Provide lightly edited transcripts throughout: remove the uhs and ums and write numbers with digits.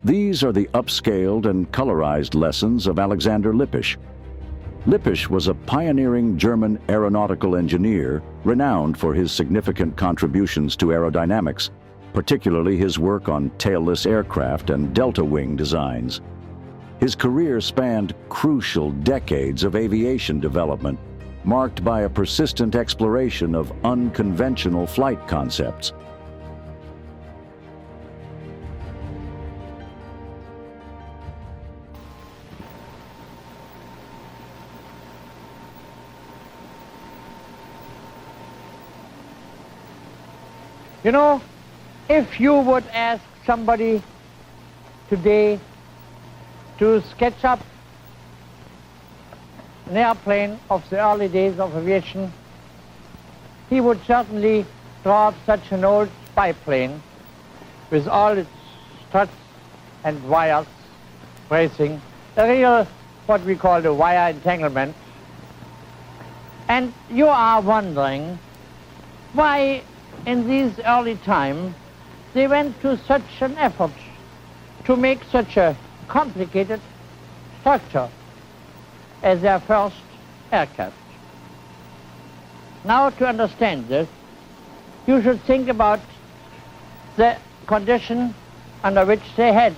These are the upscaled and colorized lessons of Alexander Lippisch. Lippisch was a pioneering German aeronautical engineer renowned for his significant contributions to aerodynamics, particularly his work on tailless aircraft and delta wing designs. His career spanned crucial decades of aviation development, marked by a persistent exploration of unconventional flight concepts. You know, if you would ask somebody today to sketch up an airplane of the early days of aviation, he would certainly draw up such an old biplane with all its struts and wires bracing, a real what we call the wire entanglement. And you are wondering why in these early times they went to such an effort to make such a complicated structure as their first aircraft. Now, to understand this, you should think about the condition under which they had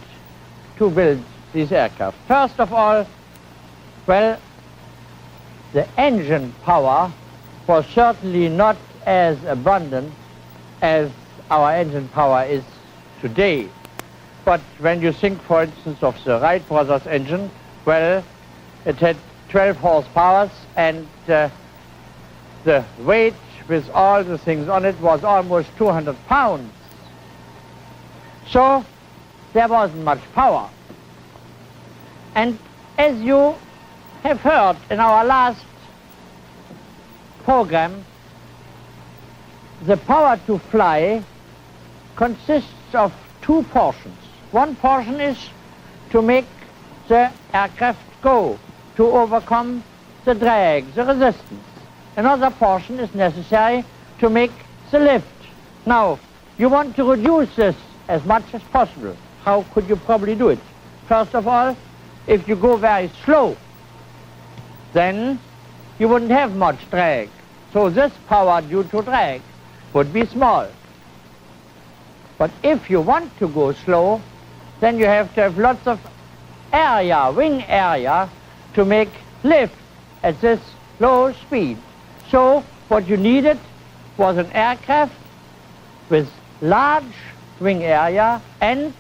to build these aircraft. First of all, well, the engine power was certainly not as abundant as our engine power is today. But when you think, for instance, of the Wright brothers engine, well, it had 12 horsepower, and the weight with all the things on it was almost 200 pounds. So there wasn't much power. And as you have heard in our last program, the power to fly consists of two portions. One portion is to make the aircraft go, to overcome the drag, the resistance. Another portion is necessary to make the lift. Now, you want to reduce this as much as possible. How could you probably do it? First of all, if you go very slow, then you wouldn't have much drag. So this power due to drag would be small. But if you want to go slow, then you have to have lots of area, wing area, to make lift at this low speed. So what you needed was an aircraft with large wing area, and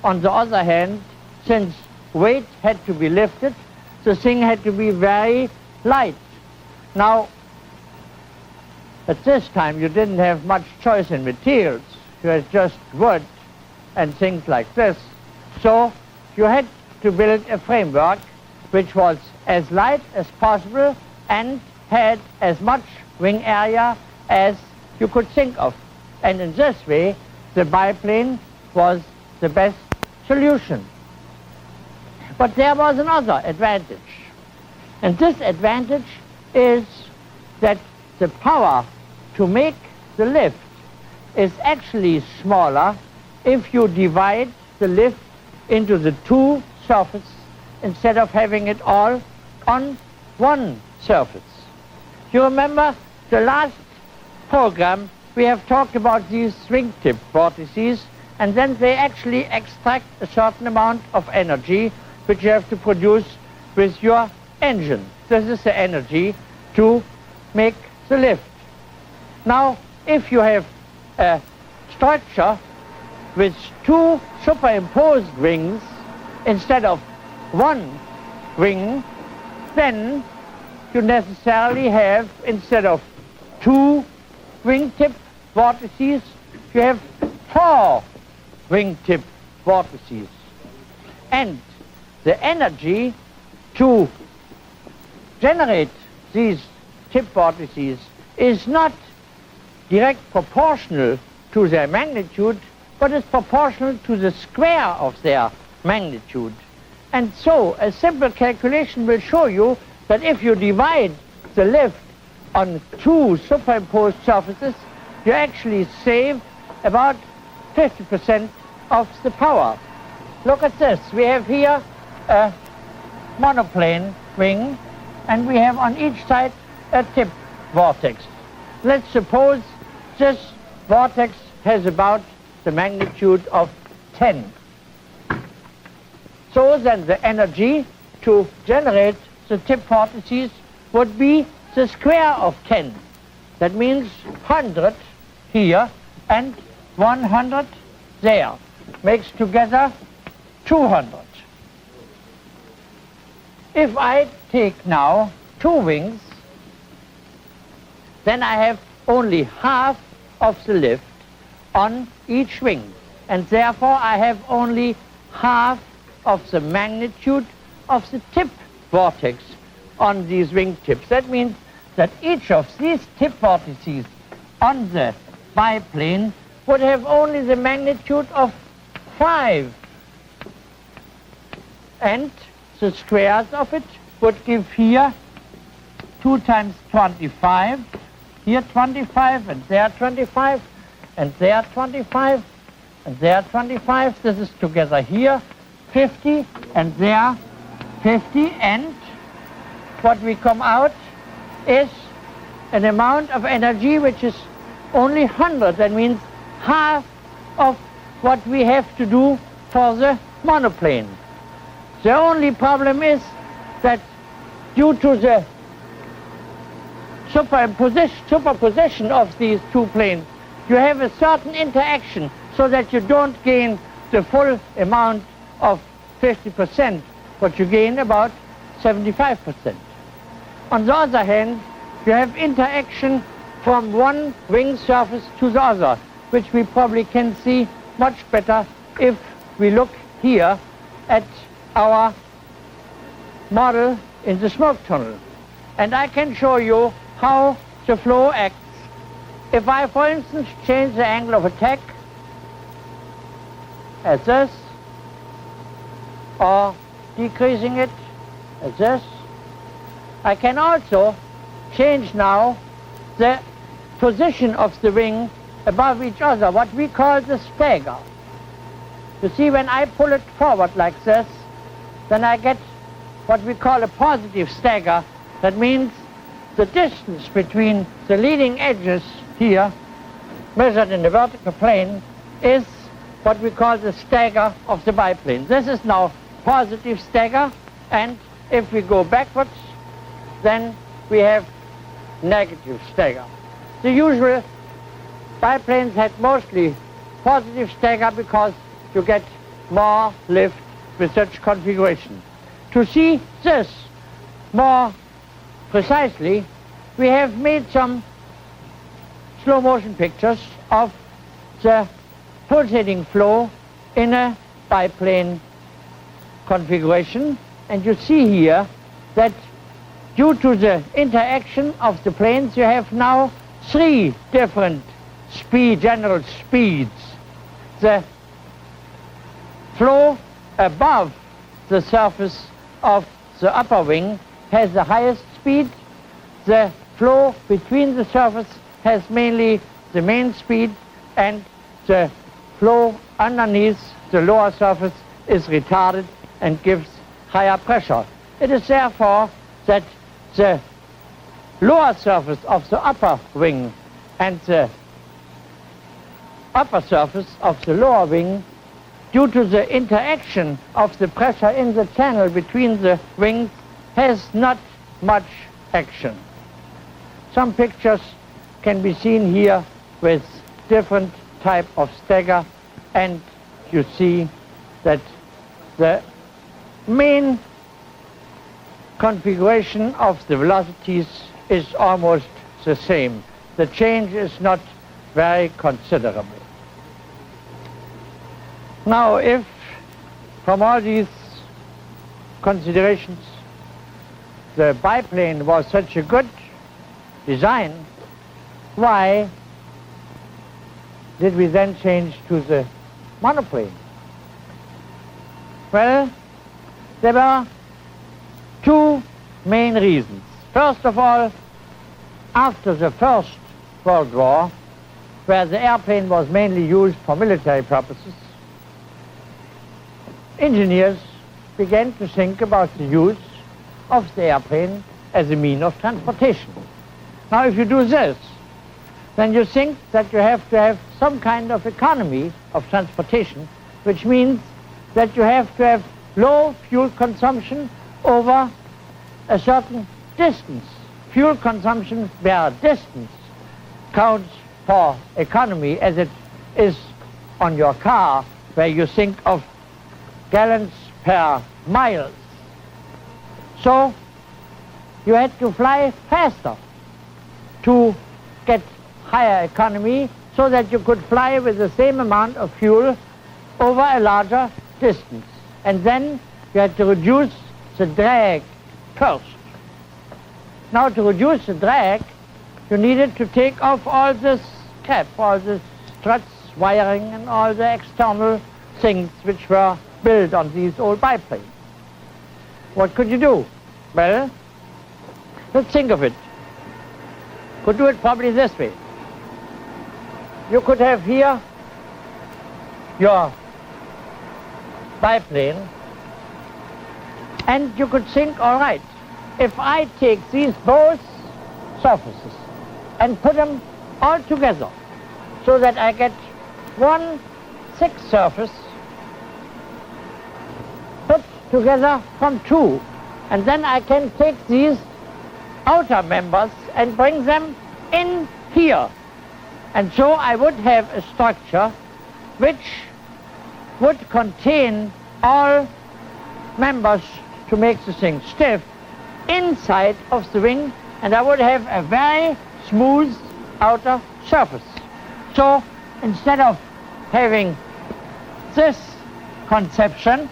on the other hand, since weight had to be lifted, the thing had to be very light. Now, at this time, you didn't have much choice in materials. You had just wood and things like this. So you had to build a framework which was as light as possible and had as much wing area as you could think of. And in this way, the biplane was the best solution. But there was another advantage. And this advantage is that the power to make the lift is actually smaller if you divide the lift into the two surfaces instead of having it all on one surface. You remember the last program we have talked about these wingtip vortices, and then they actually extract a certain amount of energy which you have to produce with your engine. This is the energy to make the lift. Now, if you have a structure with two superimposed wings instead of one wing, then you necessarily have, instead of two wingtip vortices, you have four wingtip vortices. And the energy to generate these tip vortices is not direct proportional to their magnitude, but is proportional to the square of their magnitude. And so a simple calculation will show you that if you divide the lift on two superimposed surfaces, you actually save about 50% of the power. look at this. We have here a monoplane wing, and we have on each side a tip vortex. Let's suppose this vortex has about the magnitude of 10. So then the energy to generate the tip vortices would be the square of 10. That means 100 here and 100 there. Makes together 200. If I take now 2 wings, then I have only half of the lift on each wing, and therefore I have only half of the magnitude of the tip vortex on these wing tips. That means that each of these tip vortices on the biplane would have only the magnitude of 5, and the squares of it would give here 2 times 25, here 25, and there 25, and there 25, and there 25. This is together here 50, and there 50, and what we come out is an amount of energy which is only 100. That means half of what we have to do for the monoplane. The only problem is that due to the superposition of these 2 planes, you have a certain interaction so that you don't gain the full amount of 50%, but you gain about 75%. On the other hand, you have interaction from one wing surface to the other, which we probably can see much better if we look here at our model in the smoke tunnel. And I can show you how the flow acts. If I, for instance, change the angle of attack as this, or decreasing it as this, I can also change now the position of the wing above each other, what we call the stagger. You see, when I pull it forward like this, then I get what we call a positive stagger. That means the distance between the leading edges here, measured in the vertical plane, is what we call the stagger of the biplane. This is now positive stagger, and if we go backwards, then we have negative stagger. The usual biplanes had mostly positive stagger because you get more lift with such configuration. To see this more precisely, we have made some slow motion pictures of the pulsating flow in a biplane configuration, and you see here that due to the interaction of the planes, you have now 3 different general speeds. The flow above the surface of the upper wing has the highest speed. The flow between the surface has mainly the main speed, and the flow underneath the lower surface is retarded and gives higher pressure. It is therefore that the lower surface of the upper wing and the upper surface of the lower wing, due to the interaction of the pressure in the channel between the wings, has not much action. Some pictures can be seen here with different type of stagger, and you see that the main configuration of the velocities is almost the same. The change is not very considerable. Now, if from all these considerations the biplane was such a good design, why did we then change to the monoplane? Well, there were 2 main reasons. First of all, after the First World War, where the airplane was mainly used for military purposes, engineers began to think about the use of the airplane as a means of transportation. Now, if you do this, then you think that you have to have some kind of economy of transportation, which means that you have to have low fuel consumption over a certain distance. Fuel consumption per distance counts for economy as it is on your car, where you think of gallons per mile. So you had to fly faster to get higher economy so that you could fly with the same amount of fuel over a larger distance. And then you had to reduce the drag first. Now, to reduce the drag, you needed to take off all this crap, all the struts, wiring, and all the external things which were built on these old biplanes. What could you do? Well, let's think of it. Could do it probably this way. You could have here your biplane, and you could think, all right, if I take these both surfaces and put them all together so that I get one thick surface put together from two, and then I can take these outer members and bring them in here. And so I would have a structure which would contain all members to make the thing stiff inside of the wing, and I would have a very smooth outer surface. So instead of having this conception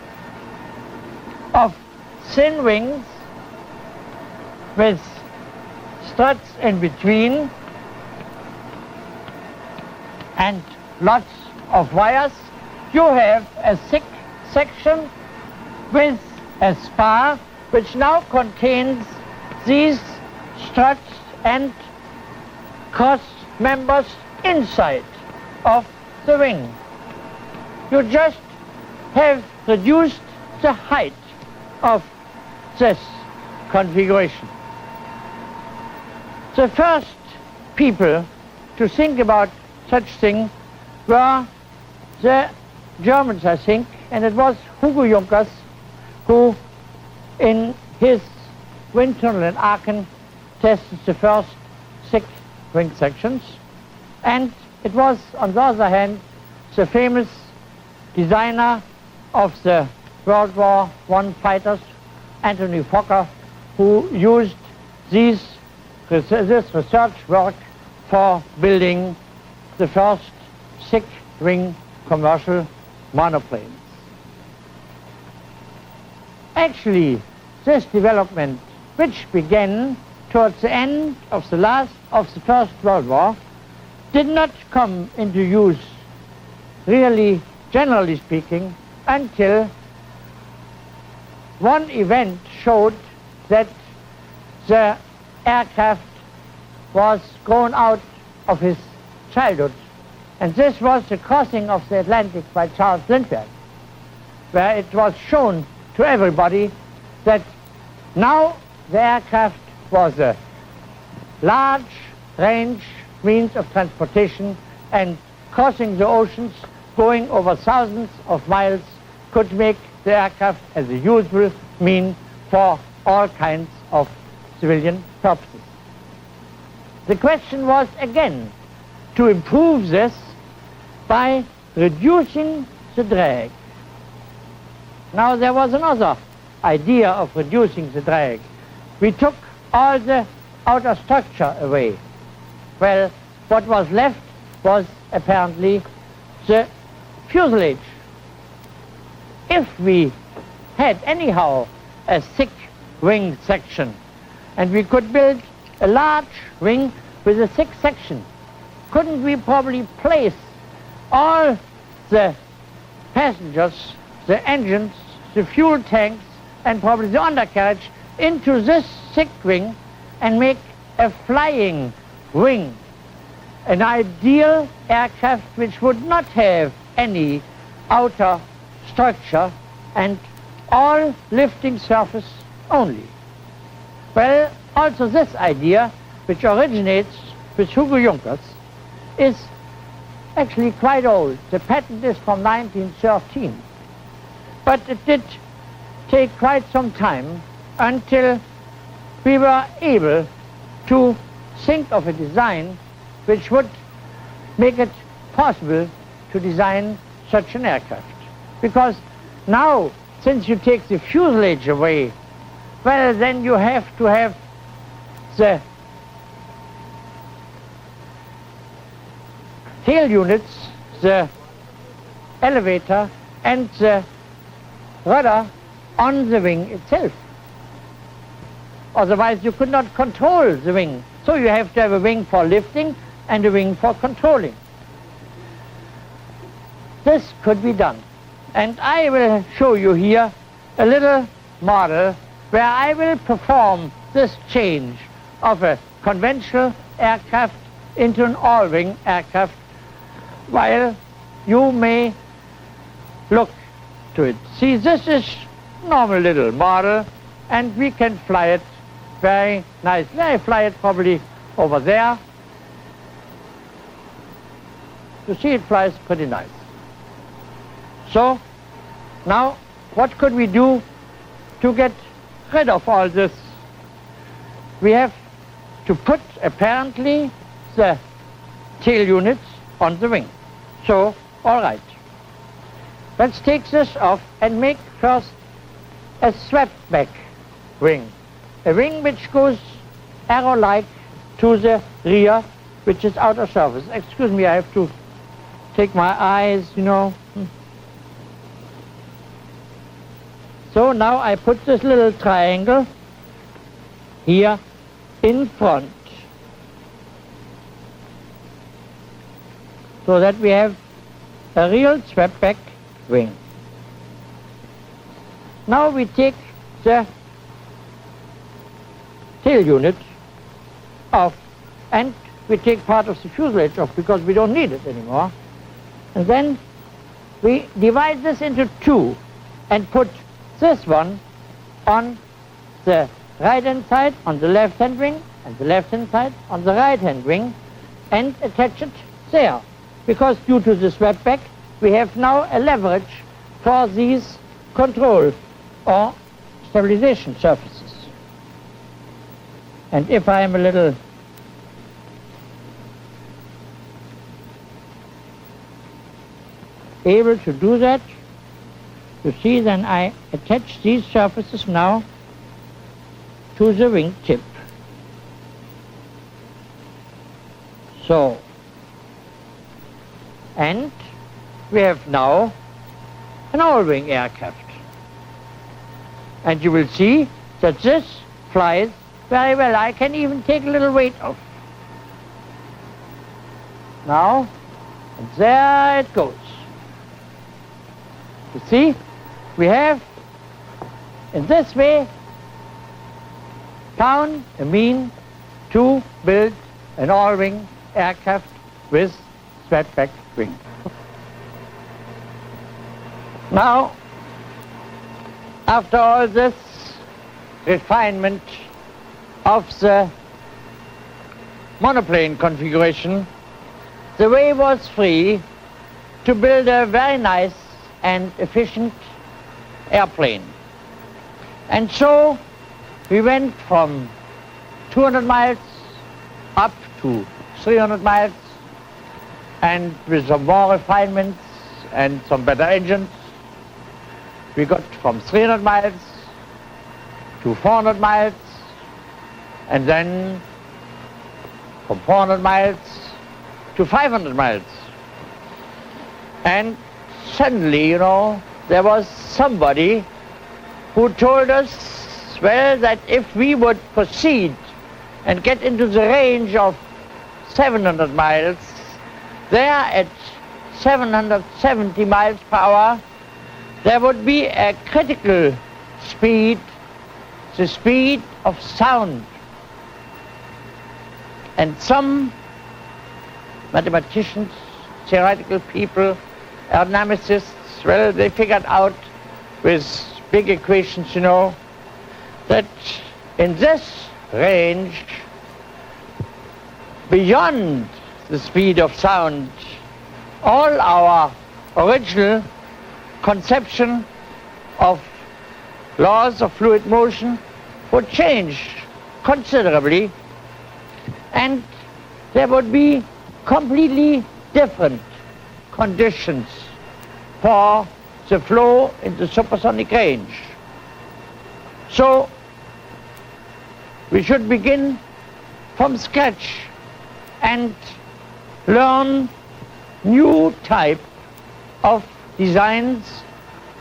of thin wings with struts in between and lots of wires, you have a thick section with a spar which now contains these struts and cross members inside of the wing. You just have reduced the height of this configuration. The first people to think about such thing were the Germans, I think, and it was Hugo Junkers who, in his wind tunnel in Aachen, tested the first thick wing sections. And it was, on the other hand, the famous designer of the World War I fighters, Anthony Fokker, who used this research work for building the first thick wing commercial monoplanes. Actually, this development, which began towards the end of the First World War, did not come into use, really, generally speaking, until one event showed that the aircraft was grown out of his childhood. And this was the crossing of the Atlantic by Charles Lindbergh, where it was shown to everybody that now the aircraft was a large range means of transportation, and crossing the oceans, going over thousands of miles, could make the aircraft as a usable mean for all kinds of civilian purposes. The question was, again, to improve this by reducing the drag. Now, there was another idea of reducing the drag. We took all the outer structure away. Well, what was left was apparently the fuselage. If we had anyhow a thick wing section, and we could build a large wing with a thick section, couldn't we probably place all the passengers, the engines, the fuel tanks, and probably the undercarriage into this thick wing and make a flying wing, an ideal aircraft which would not have any outer structure and all lifting surface only. Well, also this idea, which originates with Hugo Junkers, is actually quite old. The patent is from 1913. But it did take quite some time until we were able to think of a design which would make it possible to design such an aircraft. Because now, since you take the fuselage away, well, then you have to have the tail units, the elevator, and the rudder on the wing itself. Otherwise, you could not control the wing. So you have to have a wing for lifting and a wing for controlling. This could be done. And I will show you here a little model where I will perform this change of a conventional aircraft into an all-wing aircraft, while you may look to it. See, this is normal little model, and we can fly it very nicely. I fly it probably over there. You see, it flies pretty nice. So, now, what could we do to get rid of all this? We have to put, apparently, the tail units on the wing. So, all right. Let's take this off and make first a swept-back wing. A wing which goes arrow-like to the rear, which is outer surface. Excuse me, I have to take my eyes, you know. So now I put this little triangle here in front, so that we have a real swept-back wing. Now we take the tail unit off, and we take part of the fuselage off because we don't need it anymore. And then we divide this into two and put this one on the right-hand side on the left-hand wing, and the left-hand side on the right-hand wing, and attach it there. Because due to the swept back, we have now a leverage for these control or stabilization surfaces. And if I am a little able to do that, you see, then I attach these surfaces now to the wing tip. So, and we have now an all-wing aircraft. And you will see that this flies very well. I can even take a little weight off. Now, and there it goes. You see, we have, in this way, found a mean to build an all-wing aircraft with swept-back wing. Now, after all this refinement of the monoplane configuration, the way was free to build a very nice and efficient airplane. And so we went from 200 miles up to 300 miles, and with some more refinements and some better engines, we got from 300 miles to 400 miles, and then from 400 miles to 500 miles. And suddenly, you know, there was somebody who told us, well, that if we would proceed and get into the range of 700 miles, there at 770 miles per hour, there would be a critical speed, the speed of sound. And some mathematicians, theoretical people, aerodynamicists, well, they figured out with big equations, you know, that in this range, beyond the speed of sound, all our original conception of laws of fluid motion would change considerably, and there would be completely different conditions for the flow in the supersonic range. So we should begin from scratch and learn new type of designs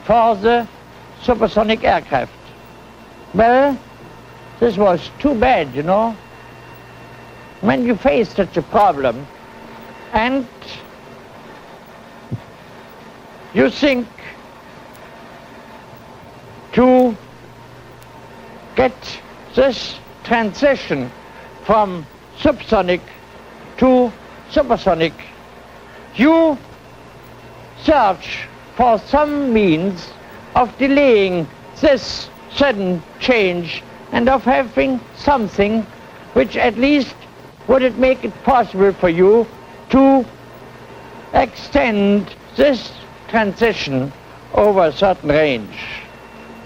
for the supersonic aircraft. Well, this was too bad, you know. When you face such a problem and you think to get this transition from subsonic to supersonic, you search for some means of delaying this sudden change and of having something which at least would it make it possible for you to extend this transition over a certain range.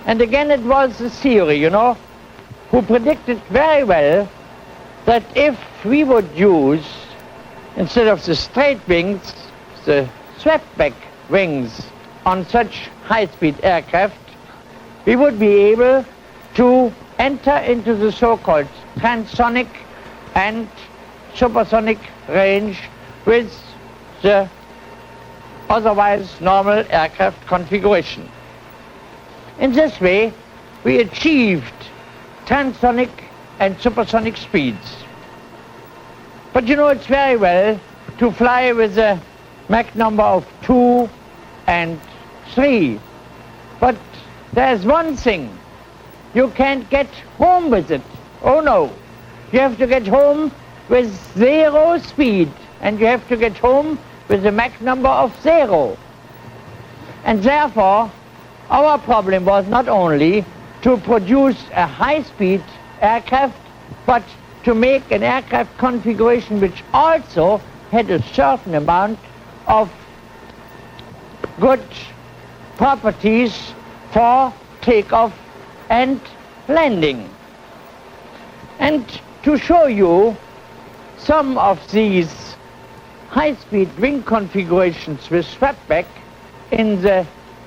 And again, it was the theory, you know, who predicted very well that if we would use, instead of the straight wings, the swept-back wings on such high-speed aircraft, we would be able to enter into the so-called transonic and supersonic range with the otherwise normal aircraft configuration. In this way, we achieved transonic and supersonic speeds. But you know, it's very well to fly with a Mach number of 2 and 3. But there's one thing, you can't get home with it. Oh no, you have to get home with 0 speed, and you have to get home with a Mach number of 0. And therefore, our problem was not only to produce a high-speed aircraft, but to make an aircraft configuration which also had a certain amount of good properties for takeoff and landing. And to show you some of these high-speed wing configurations with swept-back in the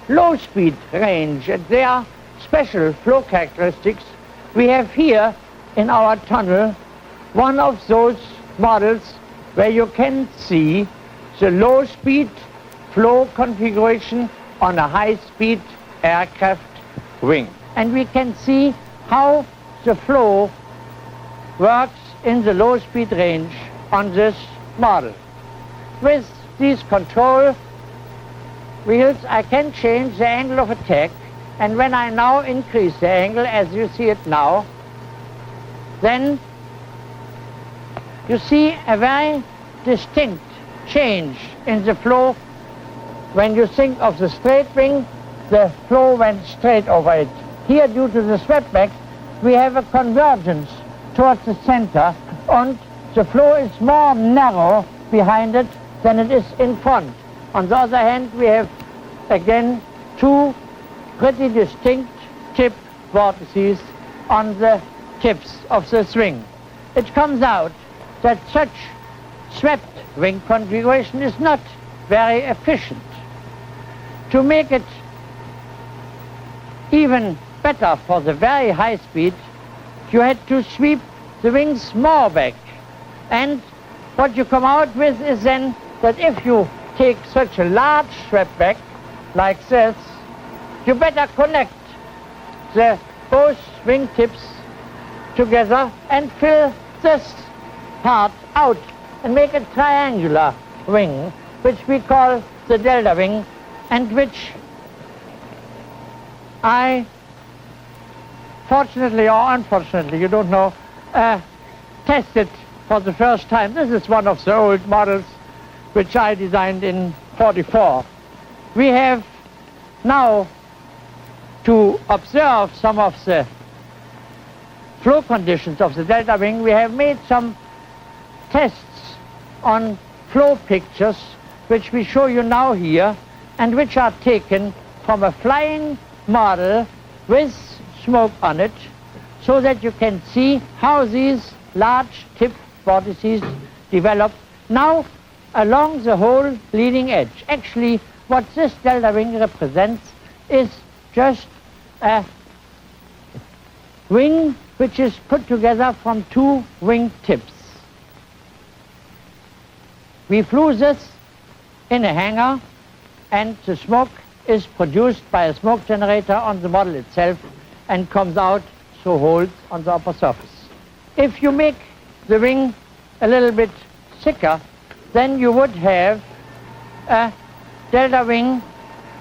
low-speed range and their special flow characteristics, we have here in our tunnel one of those models where you can see the low-speed flow configuration on a high-speed aircraft wing. And we can see how the flow works in the low-speed range on this model. With these control wheels, I can change the angle of attack, and when I now increase the angle, as you see it now, then you see a very distinct change in the flow. When you think of the straight wing, the flow went straight over it. Here, due to the swept-back, we have a convergence towards the center, and the flow is more narrow behind it than it is in front. On the other hand, we have again 2 pretty distinct tip vortices on the tips of the wing. It comes out that such swept wing configuration is not very efficient. To make it even better for the very high speed, you had to sweep the wings more back. And what you come out with is then that if you take such a large swept back like this, you better connect the both wing tips together and fill this part out and make a triangular wing, which we call the delta wing, and which I, fortunately or unfortunately, you don't know, tested for the first time. This is one of the old models which I designed in '44. We have now to observe some of the flow conditions of the delta wing, we have made some tests on flow pictures which we show you now here, and which are taken from a flying model with smoke on it, so that you can see how these large tip vortices develop now along the whole leading edge. Actually, what this delta wing represents is just a wing which is put together from two wing tips. We flew this in a hangar, and the smoke is produced by a smoke generator on the model itself and comes out through holes on the upper surface. If you make the wing a little bit thicker, then you would have a delta wing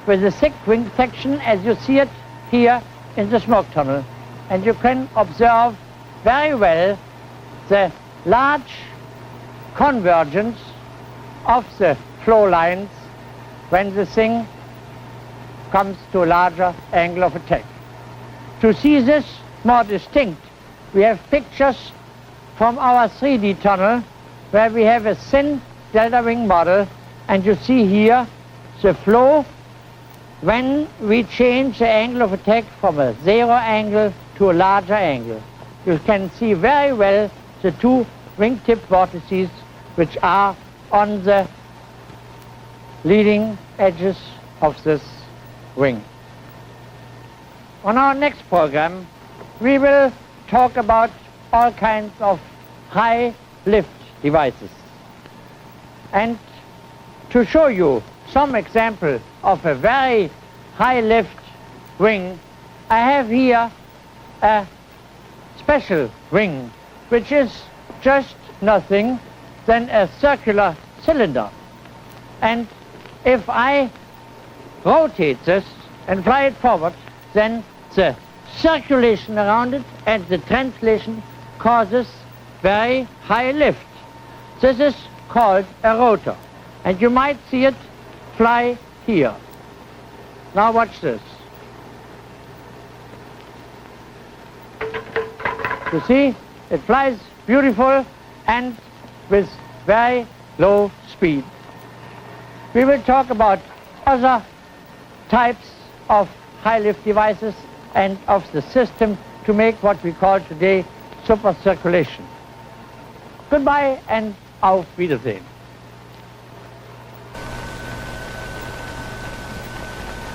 with a thick wing section as you see it here in the smoke tunnel. And you can observe very well the large convergence of the flow lines when the thing comes to a larger angle of attack. To see this more distinct, we have pictures from our 3D tunnel where we have a thin delta wing model, and you see here the flow when we change the angle of attack from a 0 angle to a larger angle. You can see very well the two wingtip vortices which are on the leading edges of this wing. On our next program, we will talk about all kinds of high lift devices. And to show you some example of a very high lift wing, I have here a special wing, which is just nothing than a circular cylinder. And if I rotate this and fly it forward, then the circulation around it and the translation causes very high lift. This is called a rotor, and you might see it fly here. Now watch this. You see, it flies beautiful and with very low speed. We will talk about other types of high lift devices and of the system to make what we call today super circulation. Goodbye and auf Wiedersehen.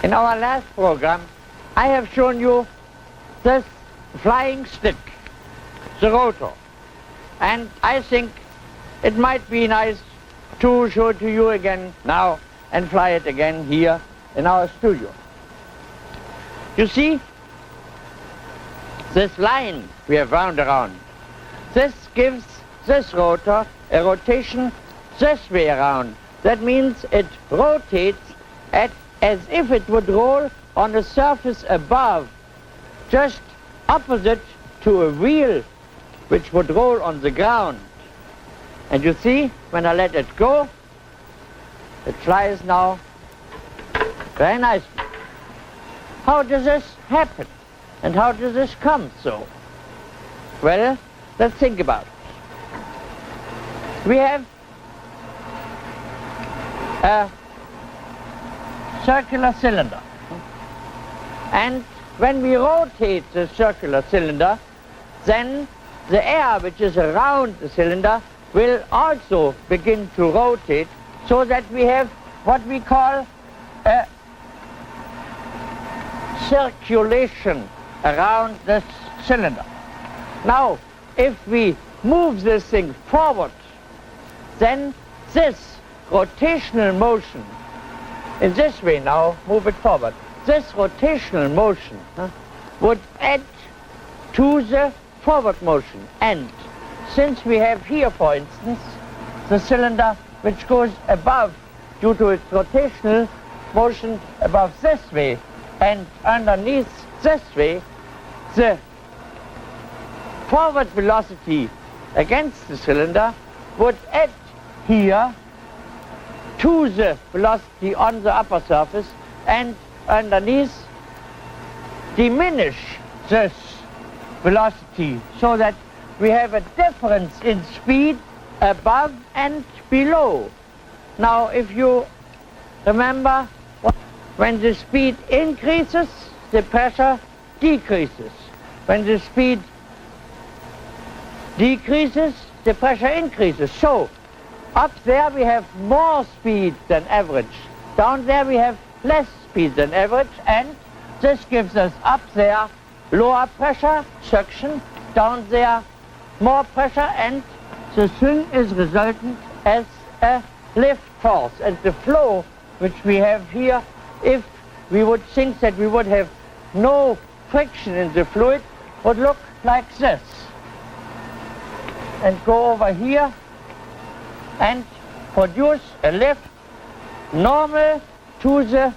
In our last program, I have shown you this flying stick, the rotor. And I think it might be nice to show it to you again now and fly it again here in our studio. You see, this line we have wound around, this gives this rotor a rotation this way around. That means it rotates as if it would roll on a surface above, just opposite to a wheel which would roll on the ground. And you see, when I let it go, it flies now very nicely. How does this happen? And how does this come so? Well, let's think about it. We have a circular cylinder. And when we rotate the circular cylinder, then the air which is around the cylinder will also begin to rotate, so that we have what we call a circulation around this cylinder. Now, if we move this thing forward, then this rotational motion, in this way now, move it forward, this rotational motion would add to the forward motion. And since we have here, for instance, the cylinder which goes above due to its rotational motion above this way and underneath this way, the forward velocity against the cylinder would add here to the velocity on the upper surface, and underneath diminish this velocity so that we have a difference in speed above and below. Now, if you remember, when the speed increases, the pressure decreases. When the speed decreases, the pressure increases. So, up there we have more speed than average. Down there we have less speed than average, and this gives us up there lower pressure, suction, down there more pressure, and the swing is resultant as a lift force. And the flow which we have here, if we would think that we would have no friction in the fluid, would look like this. And go over here and produce a lift normal to the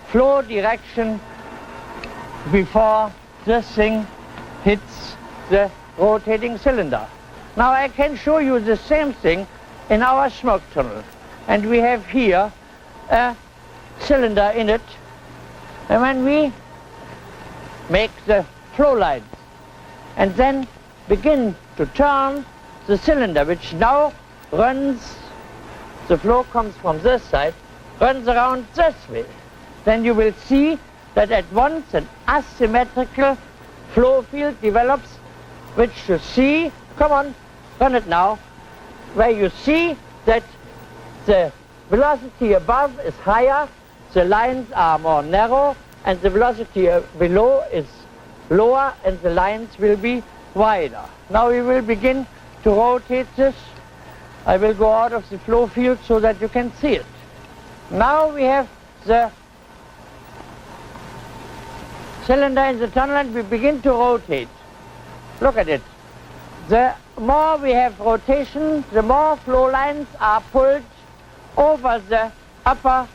flow direction before this thing hits the rotating cylinder. Now I can show you the same thing in our smoke tunnel. And we have here a cylinder in it. And when we make the flow lines and then begin to turn the cylinder, which now runs, the flow comes from this side, runs around this way, then you will see that at once an asymmetrical flow field develops, which you see, come on, run it now, where you see that the velocity above is higher, the lines are more narrow, and the velocity below is lower, and the lines will be wider. Now we will begin to rotate this. I will go out of the flow field so that you can see it. Now we have the cylinder in the tunnel and we begin to rotate. Look at it. The more we have rotation, the more flow lines are pulled over the upper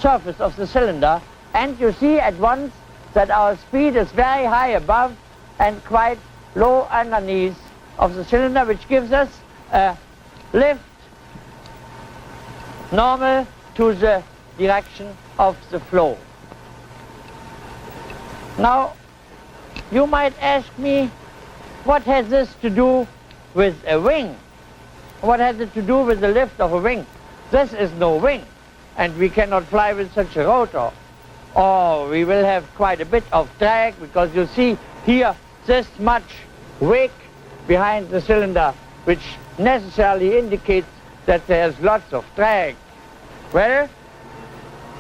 surface of the cylinder, and you see at once that our speed is very high above and quite low underneath of the cylinder, which gives us a lift normal to the direction of the flow. Now, you might ask me, what has this to do with a wing? What has it to do with the lift of a wing? This is no wing, and we cannot fly with such a rotor. Or we will have quite a bit of drag, because you see here this much wake behind the cylinder, which necessarily indicates that there's lots of drag. Well,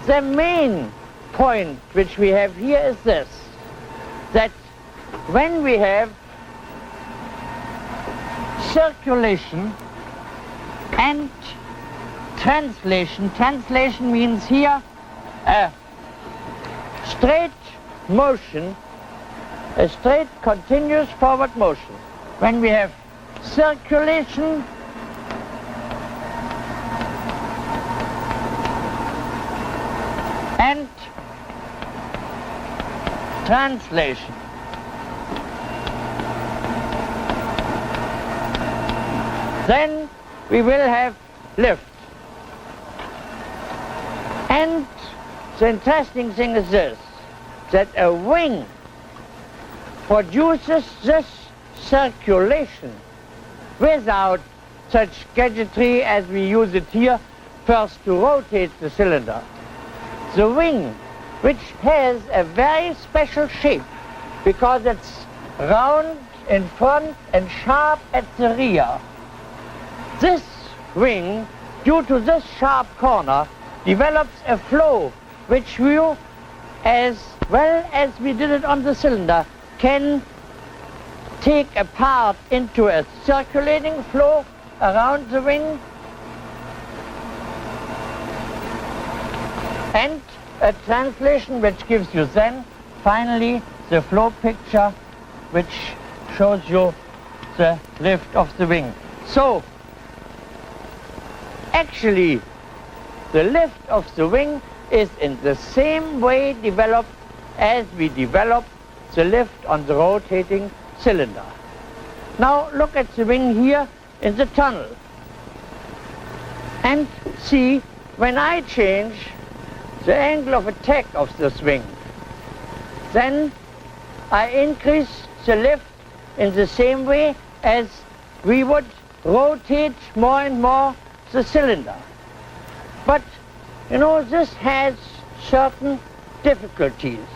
the main point which we have here is this, that when we have circulation and translation, translation means here a straight motion, a straight continuous forward motion. When we have circulation and translation, then we will have lift. And the interesting thing is this, that a wing produces this circulation without such gadgetry as we use it here, first to rotate the cylinder. The wing, which has a very special shape because it's round in front and sharp at the rear. This wing, due to this sharp corner, develops a flow which you, as well as we did it on the cylinder, can take apart into a circulating flow around the wing and a translation which gives you then finally the flow picture which shows you the lift of the wing. So actually the lift of the wing is in the same way developed as we develop the lift on the rotating cylinder. Now look at the wing here in the tunnel and see when I change the angle of attack of this wing, Then I increase the lift in the same way as we would rotate more and more the cylinder. But, you know, this has certain difficulties,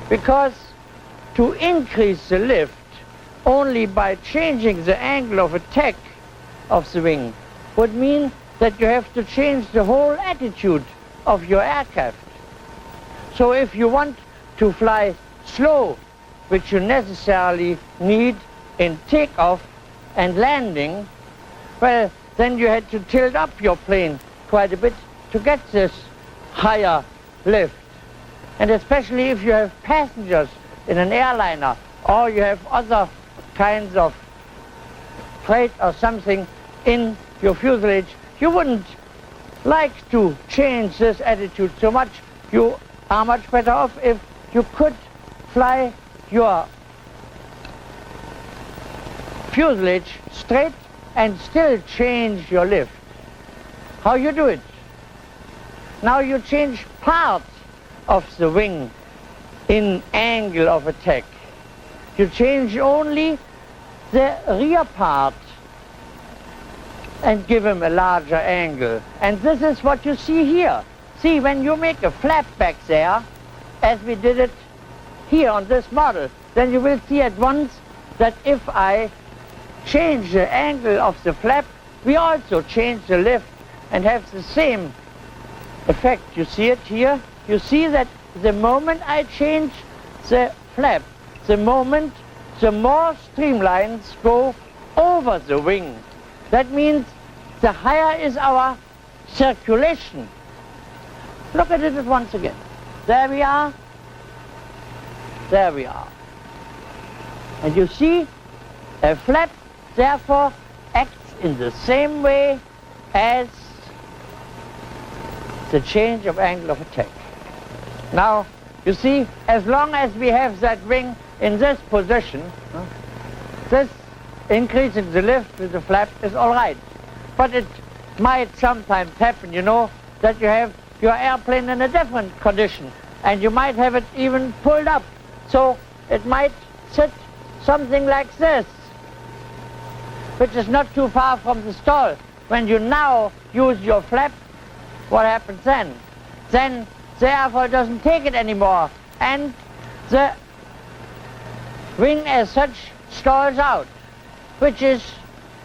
because to increase the lift only by changing the angle of attack of the wing would mean that you have to change the whole attitude of your aircraft. So if you want to fly slow, which you necessarily need in takeoff and landing, well, then you had to tilt up your plane quite a bit to get this higher lift. And especially if you have passengers in an airliner, or you have other kinds of freight or something in your fuselage, you wouldn't like to change this attitude so much. You are much better off if you could fly your fuselage straight and still change your lift. How you do it? Now you change part of the wing in angle of attack. You change only the rear part and give him a larger angle. And this is what you see here. See, when you make a flap back there, as we did it here on this model, then you will see at once that if I change the angle of the flap, we also change the lift and have the same effect. You see it here? You see that the moment I change the flap, the moment the more streamlines go over the wing. That means the higher is our circulation. Look at it once again. There we are. There we are. And you see, a flap therefore acts in the same way as the change of angle of attack. Now, you see, as long as we have that wing in this position, this increasing the lift with the flap is all right. But it might sometimes happen, you know, that you have your airplane in a different condition, and you might have it even pulled up. So it might sit something like this, which is not too far from the stall. When you now use your flap, what happens then? Then the airfoil doesn't take it anymore, and the wing as such stalls out, which is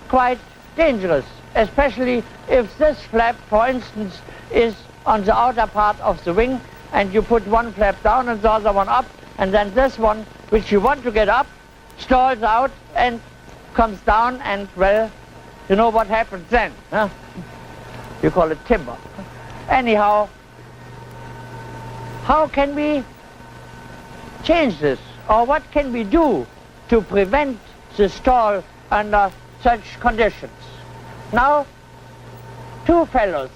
quite dangerous, especially if this flap, for instance, is on the outer part of the wing, and you put one flap down and the other one up, and then this one, which you want to get up, stalls out and comes down, and, well, you know what happens then, huh? You call it timber. Anyhow, how can we change this? Or what can we do to prevent the stall under such conditions? Now, two fellows,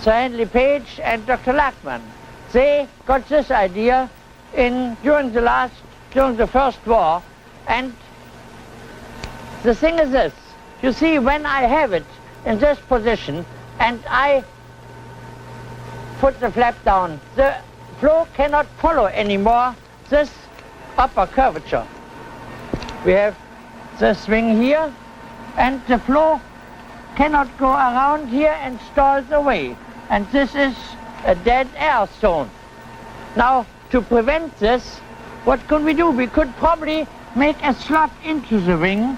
Sir Henry Page and Dr. Lackman, they got this idea during the First War, and the thing is this. You see, when I have it in this position and I put the flap down, the flow cannot follow anymore this upper curvature. We have this wing here, and the flow cannot go around here and stalls away. And this is a dead air zone. Now, to prevent this, what could we do? We could probably make a slot into the wing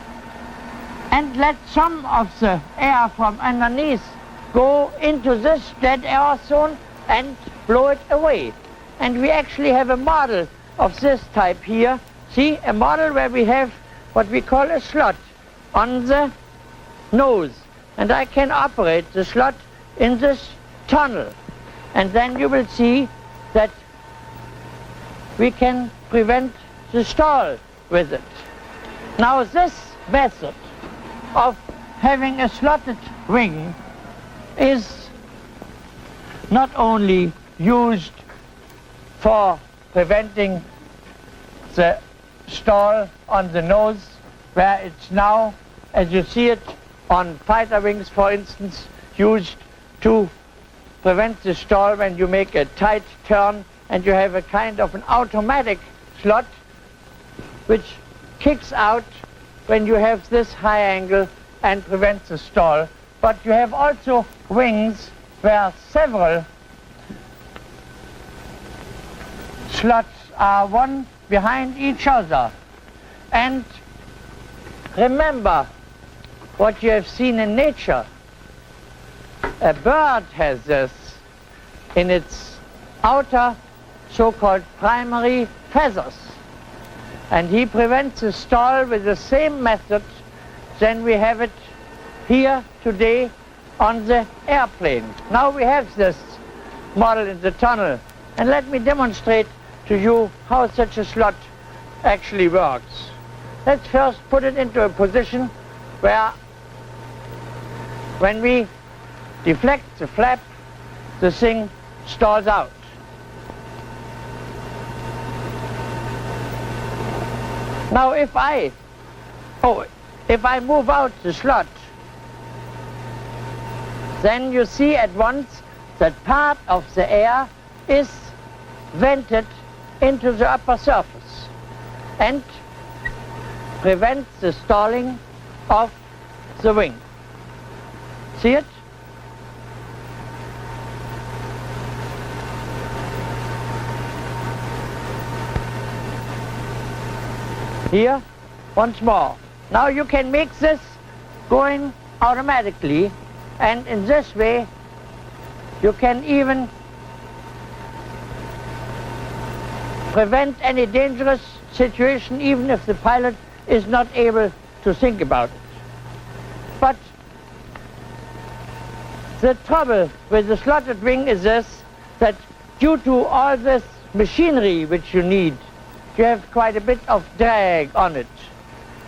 and let some of the air from underneath go into this dead air zone and blow it away. And we actually have a model of this type here. See, a model where we have what we call a slot on the nose. And I can operate the slot in this tunnel. And then you will see that we can prevent the stall with it. Now, this method of having a slotted wing is not only used for preventing the stall on the nose, where it's now, as you see it on fighter wings, for instance, used to prevent the stall when you make a tight turn and you have a kind of an automatic slot which kicks out when you have this high angle and prevents the stall. But you have also wings where several slots are one behind each other. And remember what you have seen in nature. A bird has this in its outer so-called primary feathers. And he prevents the stall with the same method than we have it here today on the airplane. Now we have this model in the tunnel, and let me demonstrate to you how such a slot actually works. Let's first put it into a position where when we deflect the flap, the thing stalls out. Now if I move out the slot, then you see at once that part of the air is vented into the upper surface and prevents the stalling of the wing. See it? Here, once more. Now you can make this going automatically, and in this way you can even prevent any dangerous situation even if the pilot is not able to think about it. But the trouble with the slotted wing is this, that due to all this machinery which you need, you have quite a bit of drag on it,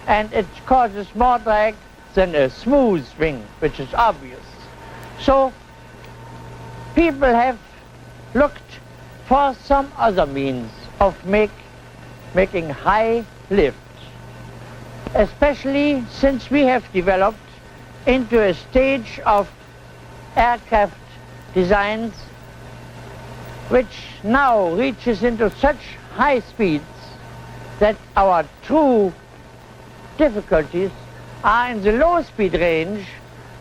and it causes more drag than a smooth wing, which is obvious. So people have looked for some other means of making high lift, especially since we have developed into a stage of aircraft designs which now reaches into such high speeds that our true difficulties are in the low speed range,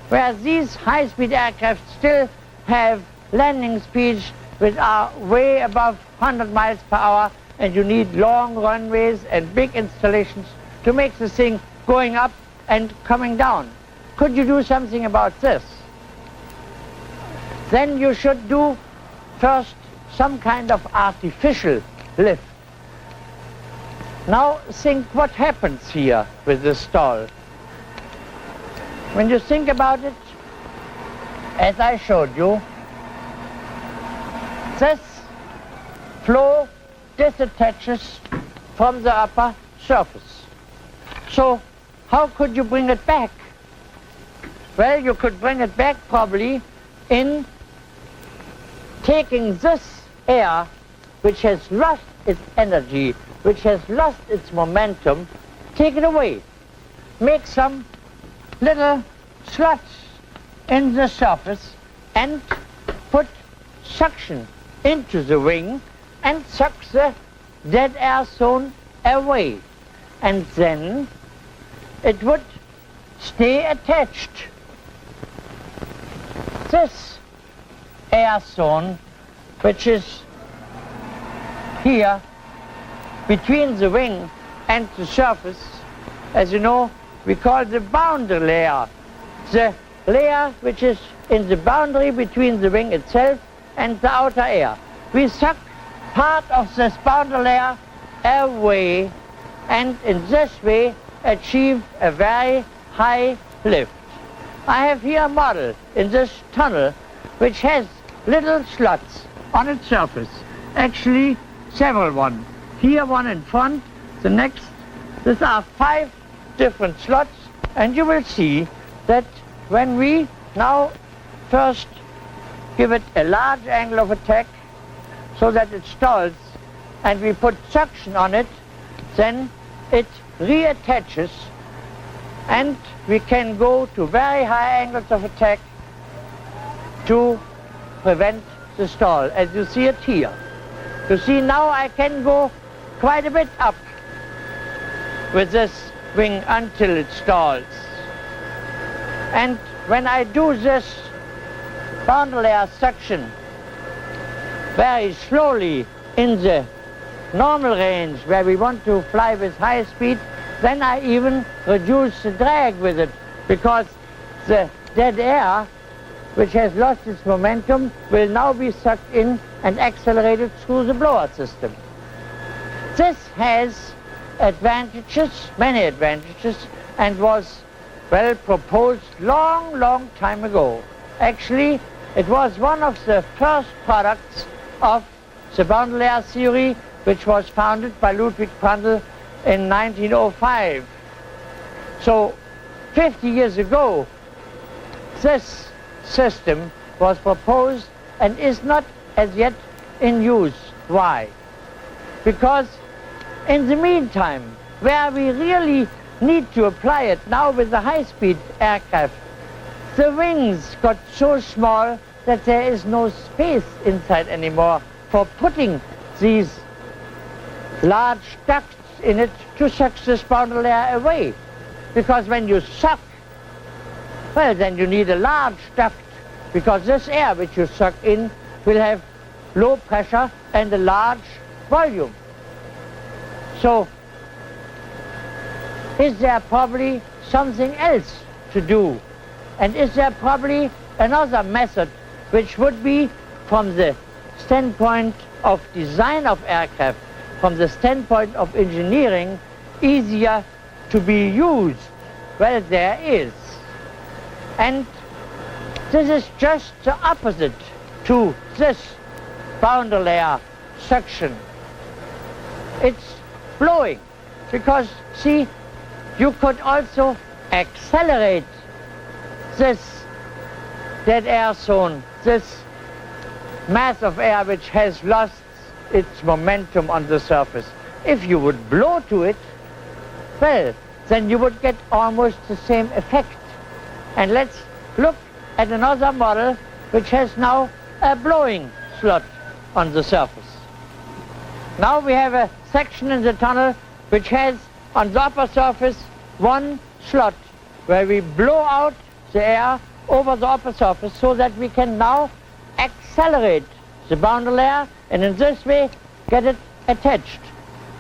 where these high-speed aircraft still have landing speeds which are way above 100 miles per hour, and you need long runways and big installations to make the thing going up and coming down. Could you do something about this? Then you should do first some kind of artificial lift. Now think what happens here with the stall. When you think about it, as I showed you, this flow disattaches from the upper surface. So how could you bring it back? Well, you could bring it back probably in taking this air, which has lost its energy, which has lost its momentum, take it away. Make some little slots in the surface and put suction into the wing and suck the dead air zone away. And then it would stay attached. This air zone, which is here between the wing and the surface, as you know, we call the boundary layer. The layer which is in the boundary between the wing itself and the outer air. We suck part of this boundary layer away, and in this way achieve a very high lift. I have here a model in this tunnel which has little slots on its surface, actually several ones. Here one in front, the next. These are 5 different slots, and you will see that when we now first give it a large angle of attack so that it stalls, and we put suction on it, then it reattaches and we can go to very high angles of attack to prevent the stall, as you see it here. You see, now I can go quite a bit up with this wing until it stalls. And when I do this boundary layer suction very slowly in the normal range where we want to fly with high speed, then I even reduce the drag with it, because the dead air, which has lost its momentum, will now be sucked in and accelerated through the blower system. This has advantages, many advantages, and was well proposed long time ago. Actually, it was one of the first products of the boundary layer theory, which was founded by Ludwig Prandtl in 1905. So 50 years ago, this system was proposed and is not as yet in use. Why? Because in the meantime, where we really need to apply it now with the high-speed aircraft, the wings got so small that there is no space inside anymore for putting these large ducts in it to suck this boundary layer away. Because when you suck, well, then you need a large duct, because this air which you suck in will have low pressure and a large volume. So, is there probably something else to do? And is there probably another method which would be, from the standpoint of design of aircraft, from the standpoint of engineering, easier to be used? Well, there is. And this is just the opposite to this boundary layer suction. It's blowing, because, see, you could also accelerate this dead air zone, this mass of air which has lost its momentum on the surface. If you would blow to it, well, then you would get almost the same effect. And let's look at another model which has now a blowing slot on the surface. Now we have a section in the tunnel which has on the upper surface one slot where we blow out the air over the upper surface so that we can now accelerate the boundary layer and in this way get it attached,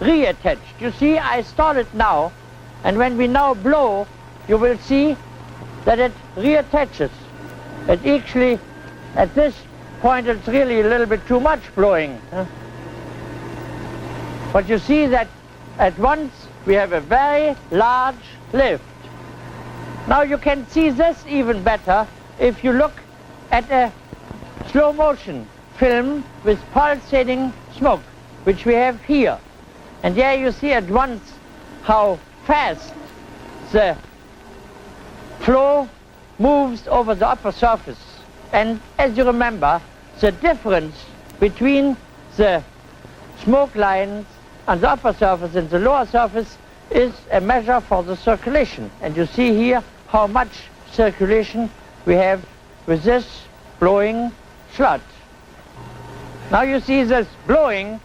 reattached. You see, I start it now, and when we now blow, you will see that it reattaches. It actually, at this point, it's really a little bit too much blowing. But you see that at once we have a very large lift. Now you can see this even better if you look at a slow motion film with pulsating smoke, which we have here. And there you see at once how fast the flow moves over the upper surface. And as you remember, the difference between the smoke lines on the upper surface and the lower surface is a measure for the circulation. And you see here how much circulation we have with this blowing slot. Now you see this blowing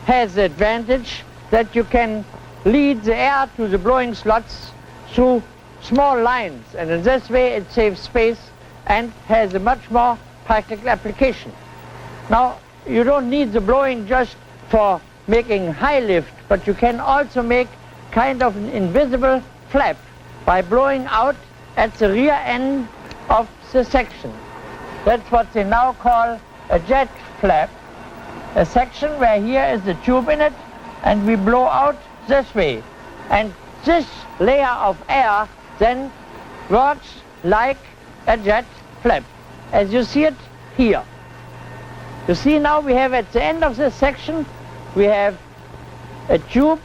has the advantage that you can lead the air to the blowing slots through small lines, and in this way it saves space and has a much more practical application. Now you don't need the blowing just for making high lift, but you can also make kind of an invisible flap by blowing out at the rear end of the section. That's what they now call a jet flap, a section where here is the tube in it and we blow out this way. And this layer of air then works like a jet flap, as you see it here. You see now we have at the end of this section, we have a tube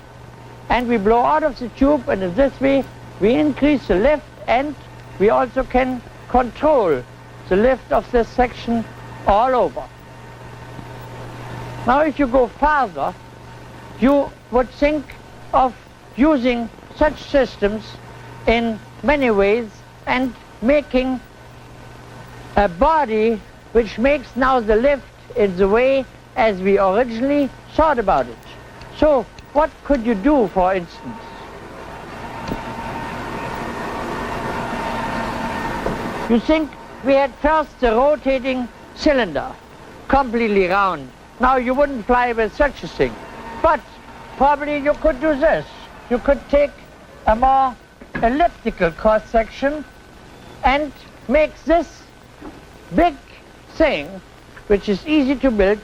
and we blow out of the tube, and in this way we increase the lift and we also can control the lift of this section all over. Now if you go farther, you would think of using such systems in many ways and making a body which makes now the lift in the way as we originally thought about it. So what could you do, for instance? You think we had first the rotating cylinder, completely round. Now you wouldn't fly with such a thing. But probably you could do this. You could take a more elliptical cross-section and make this big thing, which is easy to build,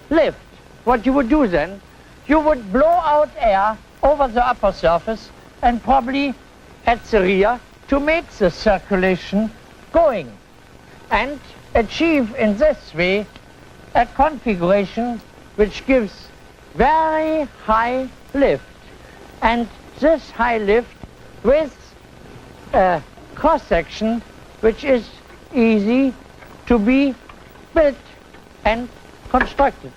lift. What you would do then, you would blow out air over the upper surface and probably at the rear to make the circulation going and achieve in this way a configuration which gives very high lift. And this high lift with a cross-section which is easy to be built and constructed.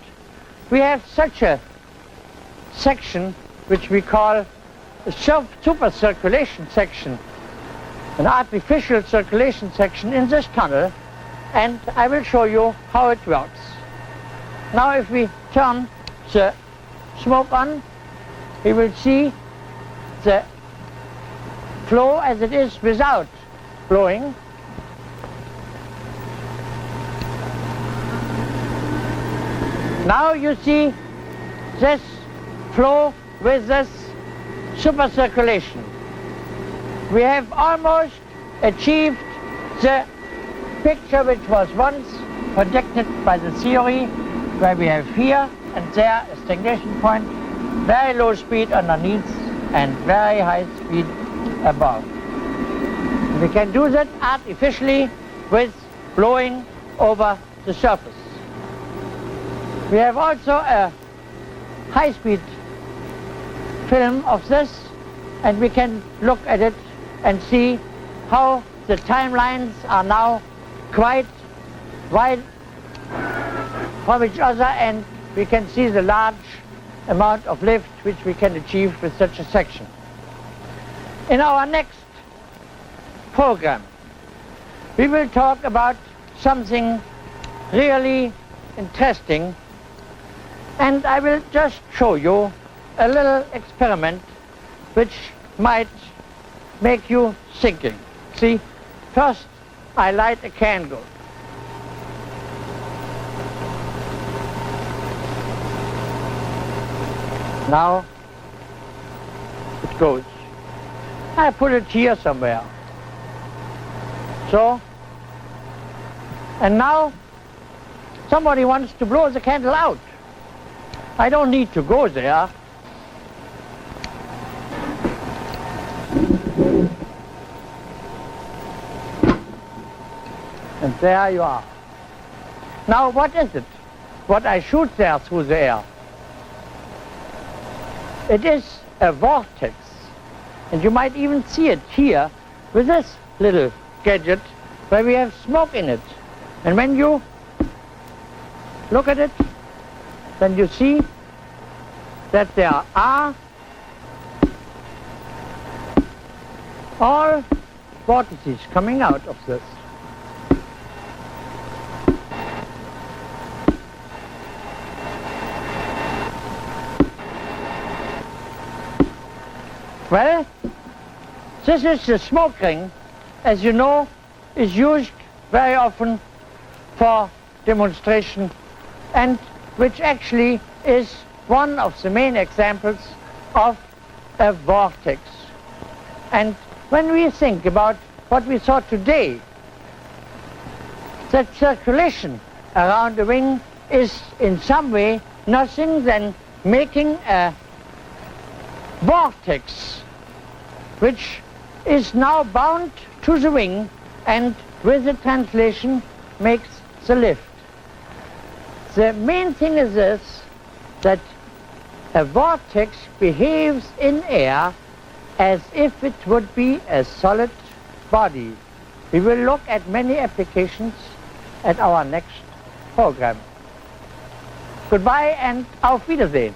We have such a section which we call a super circulation section, an artificial circulation section in this tunnel, and I will show you how it works. Now if we turn the smoke on, we will see the flow as it is without blowing. Now you see this flow with this super circulation. We have almost achieved the picture which was once predicted by the theory, where we have here and there a stagnation point, very low speed underneath and very high speed above. We can do that artificially with blowing over the surface. We have also a high-speed film of this, and we can look at it and see how the timelines are now quite wide from each other, and we can see the large amount of lift which we can achieve with such a section. In our next program, we will talk about something really interesting, and I will just show you a little experiment which might make you thinking. See, first I light a candle. Now it goes. I put it here somewhere. So, and now somebody wants to blow the candle out. I don't need to go there. And there you are. Now what is it? What I shoot there through the air? It is a vortex. And you might even see it here with this little gadget where we have smoke in it. And when you look at it, then you see that there are all vortices coming out of this. Well, this is the smoke ring, as you know, is used very often for demonstration, and which actually is one of the main examples of a vortex. And when we think about what we saw today, that circulation around the wing is in some way nothing than making a vortex which is now bound to the wing and with the translation makes the lift. The main thing is this, that a vortex behaves in air as if it would be a solid body. We will look at many applications at our next program. Goodbye and auf Wiedersehen.